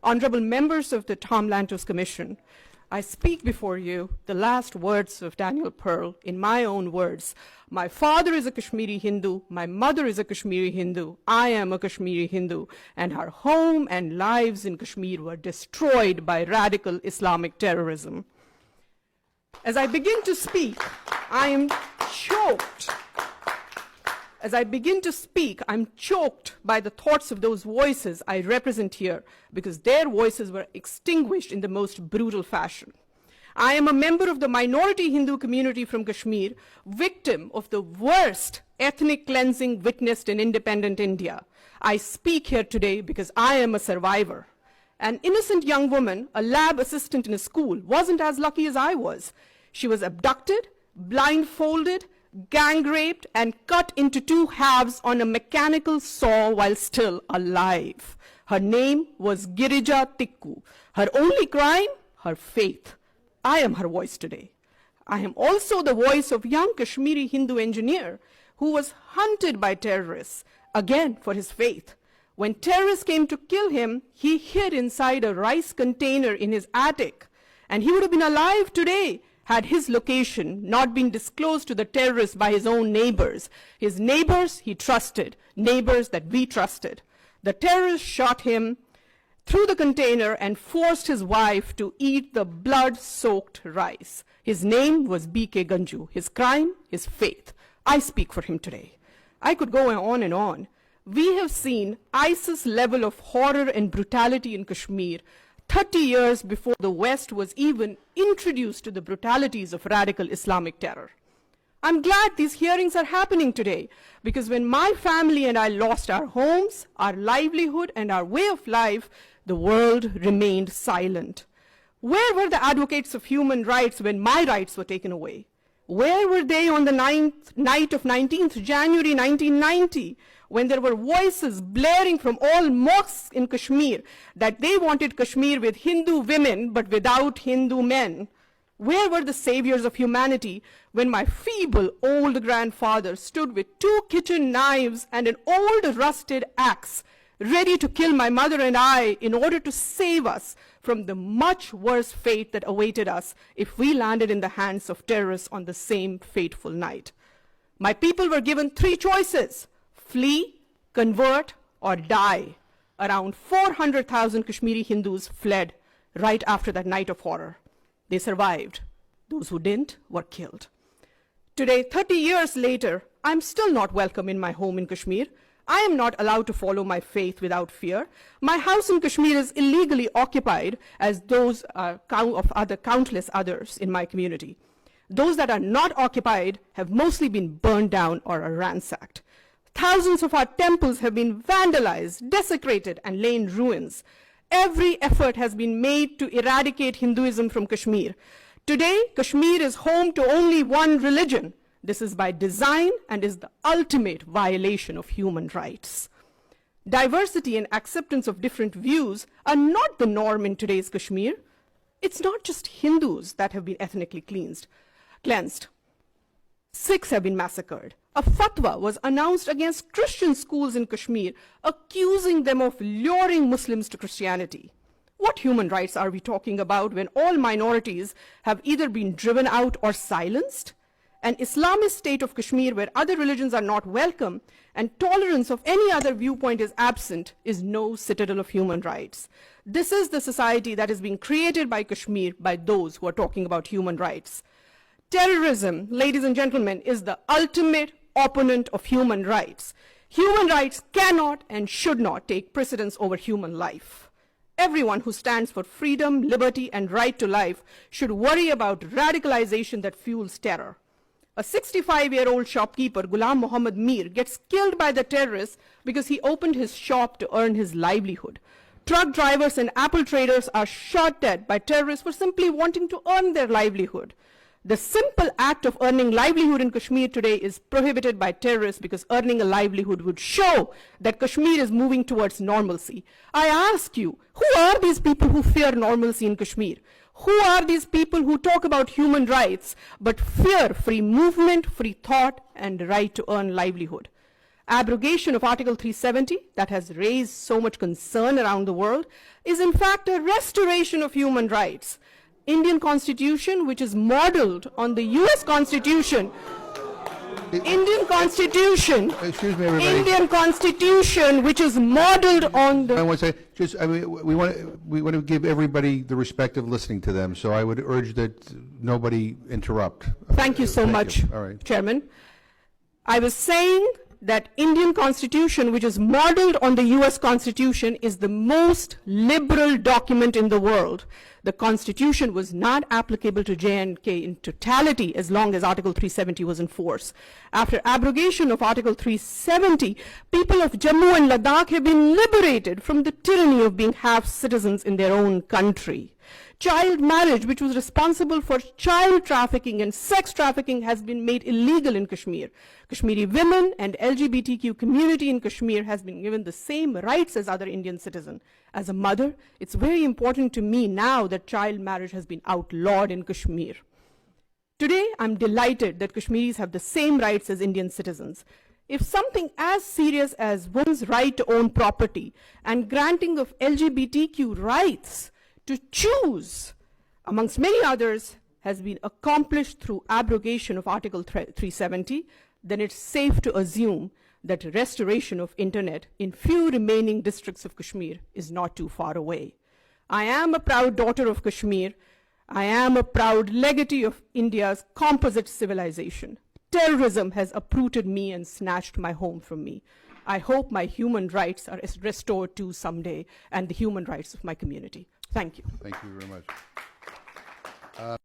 honorable members of the Tom Lantos Commission, I speak before you the last words of Daniel Pearl in my own words. My father is a Kashmiri Hindu, my mother is a Kashmiri Hindu, I am a Kashmiri Hindu, and our home and lives in Kashmir were destroyed by radical Islamic terrorism. As I begin to speak, I am choked. As I begin to speak, I'm choked by the thoughts of those voices I represent here, because their voices were extinguished in the most brutal fashion. I am a member of the minority Hindu community from Kashmir, victim of the worst ethnic cleansing witnessed in independent India. I speak here today because I am a survivor. An innocent young woman, a lab assistant in a school, wasn't as lucky as I was. She was abducted, blindfolded, gang raped, and cut into two halves on a mechanical saw while still alive. Her name was Girija Tikku. Her only crime, her faith. I am her voice today. I am also the voice of young Kashmiri Hindu engineer who was hunted by terrorists, again for his faith. When terrorists came to kill him, he hid inside a rice container in his attic, and he would have been alive today had his location not been disclosed to the terrorists by his own neighbors. His neighbors he trusted, neighbors that we trusted. The terrorists shot him through the container and forced his wife to eat the blood-soaked rice. His name was B.K. Ganju. His crime, his faith. I speak for him today. I could go on and on. We have seen ISIS level of horror and brutality in Kashmir 30 years before the West was even introduced to the brutalities of radical Islamic terror. I'm glad these hearings are happening today, because when my family and I lost our homes, our livelihood, and our way of life, the world remained silent. Where were the advocates of human rights when my rights were taken away? Where were they on the night of 19th January 1990, when there were voices blaring from all mosques in Kashmir that they wanted Kashmir with Hindu women but without Hindu men? Where were the saviors of humanity when my feeble old grandfather stood with 2 kitchen knives and an old rusted axe, ready to kill my mother and I in order to save us from the much worse fate that awaited us if we landed in the hands of terrorists on the same fateful night? My people were given 3 choices: flee, convert, or die. Around 400,000 Kashmiri Hindus fled right after that night of horror. They survived. Those who didn't were killed. Today, 30 years later, I'm still not welcome in my home in Kashmir. I am not allowed to follow my faith without fear. My house in Kashmir is illegally occupied, as those of countless others in my community. Those that are not occupied have mostly been burned down or are ransacked. Thousands of our temples have been vandalized, desecrated, and lay in ruins. Every effort has been made to eradicate Hinduism from Kashmir. Today, Kashmir is home to only one religion. This is by design and is the ultimate violation of human rights. Diversity and acceptance of different views are not the norm in today's Kashmir. It's not just Hindus that have been ethnically cleansed. Sikhs have been massacred. A fatwa was announced against Christian schools in Kashmir, accusing them of luring Muslims to Christianity. What human rights are we talking about when all minorities have either been driven out or silenced? An Islamist state of Kashmir where other religions are not welcome and tolerance of any other viewpoint is absent is no citadel of human rights. This is the society that is being created by Kashmir by those who are talking about human rights. Terrorism, ladies and gentlemen, is the ultimate opponent of human rights. Human rights cannot and should not take precedence over human life. Everyone who stands for freedom, liberty, and right to life should worry about radicalization that fuels terror. A 65-year-old shopkeeper, Ghulam Muhammad Mir, gets killed by the terrorists because he opened his shop to earn his livelihood. Truck drivers and apple traders are shot dead by terrorists for simply wanting to earn their livelihood. The simple act of earning livelihood in Kashmir today is prohibited by terrorists because earning a livelihood would show that Kashmir is moving towards normalcy. I ask you, who are these people who fear normalcy in Kashmir? Who are these people who talk about human rights but fear free movement, free thought, and the right to earn livelihood? abrogation of Article 370 that has raised so much concern around the world is in fact a restoration of human rights. Indian Constitution, which is modeled on the US Constitution, Indian Constitution, excuse me, everybody. Indian Constitution, which is modeled on I the... want to say, just, I mean, we want to give everybody the respect of listening to them, so I would urge that nobody interrupt. Thank you so much, All right. Chairman. I was saying that Indian Constitution, which is modeled on the US Constitution, is the most liberal document in the world. The Constitution was not applicable to J&K in totality as long as Article 370 was in force. After abrogation of Article 370, people of Jammu and Ladakh have been liberated from the tyranny of being half citizens in their own country. Child marriage, which was responsible for child trafficking and sex trafficking, has been made illegal in Kashmir. Kashmiri women and LGBTQ community in Kashmir has been given the same rights as other Indian citizens. As a mother, it's very important to me now that child marriage has been outlawed in Kashmir. Today, I'm delighted that Kashmiris have the same rights as Indian citizens. If something as serious as one's right to own property and granting of LGBTQ rights to choose, amongst many others, has been accomplished through abrogation of Article 370, then it's safe to assume that restoration of internet in few remaining districts of Kashmir is not too far away. I am a proud daughter of Kashmir. I am a proud legatee of India's composite civilization. Terrorism has uprooted me and snatched my home from me. I hope my human rights are restored too someday, and the human rights of my community. Thank you. Thank you very much.